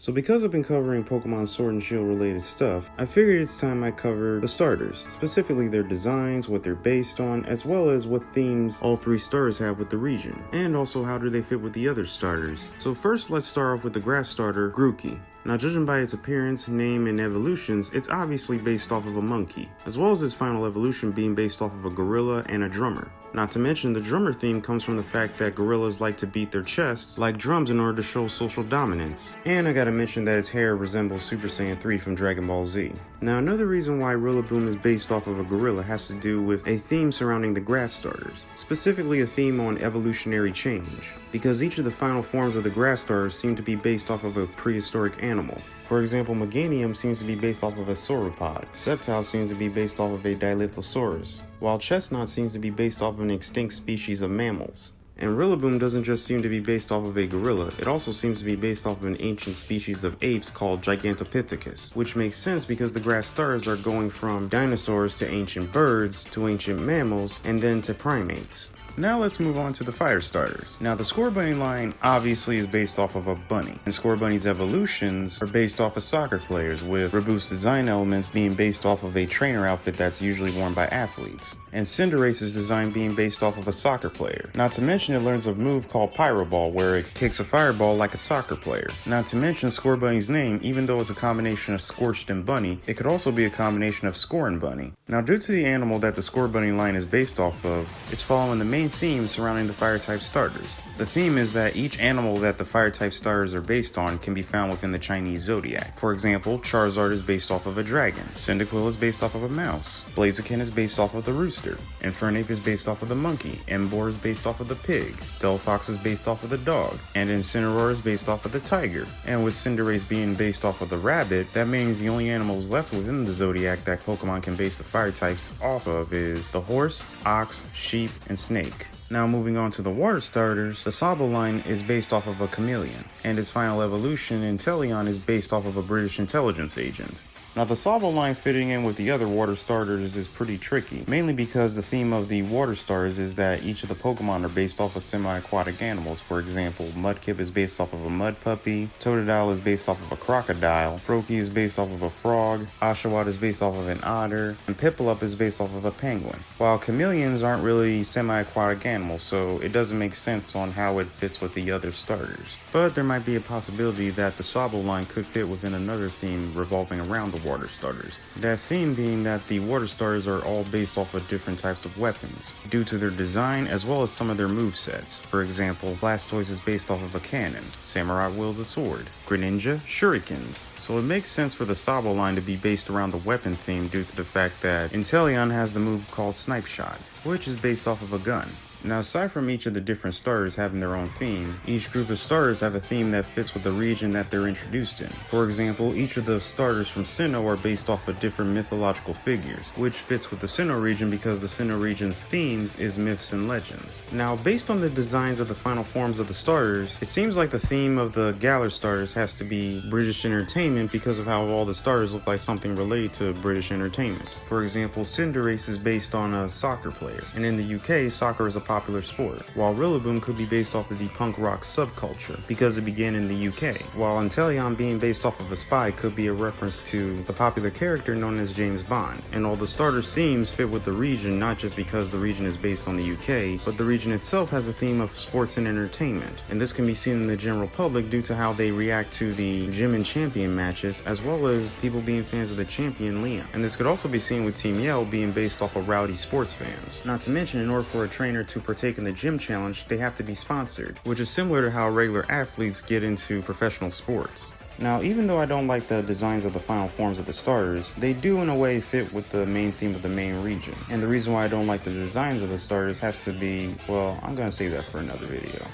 So because I've been covering Pokemon Sword and Shield related stuff, I figured it's time I cover the starters, specifically their designs, what they're based on, as well as what themes all three starters have with the region, and also how do they fit with the other starters. So first let's start off with the grass starter, Grookey. Now judging by its appearance, name, and evolutions, it's obviously based off of a monkey, as well as its final evolution being based off of a gorilla and a drummer. Not to mention, the drummer theme comes from the fact that gorillas like to beat their chests like drums in order to show social dominance. And I gotta mention that its hair resembles Super Saiyan 3 from Dragon Ball Z. Now another reason why Rillaboom is based off of a gorilla has to do with a theme surrounding the grass starters, specifically a theme on evolutionary change, because each of the final forms of the grass starters seem to be based off of a prehistoric animal. For example, Meganium seems to be based off of a sauropod, Sceptile seems to be based off of a Dilithosaurus, while Chestnut seems to be based off of an extinct species of mammals. And Rillaboom doesn't just seem to be based off of a gorilla, it also seems to be based off of an ancient species of apes called Gigantopithecus, which makes sense because the grass stars are going from dinosaurs to ancient birds to ancient mammals and then to primates. Now let's move on to the fire starters. Now the Scorbunny line obviously is based off of a bunny, and Scorbunny's evolutions are based off of soccer players, with Raboot's design elements being based off of a trainer outfit that's usually worn by athletes, and Cinderace's design being based off of a soccer player. Not to mention it learns a move called Pyro Ball, where it kicks a fireball like a soccer player. Not to mention Scorbunny's name, even though it's a combination of Scorched and Bunny, it could also be a combination of Score and Bunny. Now due to the animal that the Scorbunny line is based off of, it's following the main theme surrounding the fire type starters. The theme is that each animal that the fire type starters are based on can be found within the Chinese zodiac. For example, Charizard is based off of a dragon, Cyndaquil is based off of a mouse, Blaziken is based off of the rooster, Infernape is based off of the monkey, Emboar is based off of the pig, Delphox is based off of the dog, and Incineroar is based off of the tiger. And with Cinderace being based off of the rabbit, that means the only animals left within the zodiac that Pokemon can base the fire types off of is the horse, ox, sheep, and snake. Now moving on to the water starters, the Sabo line is based off of a chameleon, and its final evolution, Inteleon, is based off of a British intelligence agent. Now the Sabo line fitting in with the other water starters is pretty tricky, mainly because the theme of the water stars is that each of the Pokemon are based off of semi-aquatic animals. For example, Mudkip is based off of a mud puppy, Totodile is based off of a crocodile, Froakie is based off of a frog, Oshawott is based off of an otter, and Piplup is based off of a penguin. While chameleons aren't really semi-aquatic animals, so it doesn't make sense on how it fits with the other starters. But there might be a possibility that the Sabo line could fit within another theme revolving around the water starters. That theme being that the water starters are all based off of different types of weapons, due to their design as well as some of their movesets. For example, Blastoise is based off of a cannon, Samurott wields a sword, Greninja, shurikens. So it makes sense for the Sabo line to be based around the weapon theme due to the fact that Inteleon has the move called Snipe Shot, which is based off of a gun. Now aside from each of the different starters having their own theme, each group of starters have a theme that fits with the region that they're introduced in. For example, each of the starters from Sinnoh are based off of different mythological figures, which fits with the Sinnoh region because the Sinnoh region's themes is myths and legends. Now based on the designs of the final forms of the starters, it seems like the theme of the Galar starters has to be British entertainment because of how all the starters look like something related to British entertainment. For example, Cinderace is based on a soccer player, and in the UK, soccer is a popular sport, while Rillaboom could be based off of the punk rock subculture because it began in the UK, while Inteleon being based off of a spy could be a reference to the popular character known as James Bond. And all the starters' themes fit with the region not just because the region is based on the UK, but the region itself has a theme of sports and entertainment, and this can be seen in the general public due to how they react to the gym and champion matches, as well as people being fans of the champion Leon. And this could also be seen with Team Yell being based off of rowdy sports fans. Not to mention, in order for a trainer to partake in the gym challenge, they have to be sponsored, which is similar to how regular athletes get into professional sports. Now, even though I don't like the designs of the final forms of the starters, they do in a way fit with the main theme of the main region. And the reason why I don't like the designs of the starters has to be, well, I'm gonna save that for another video.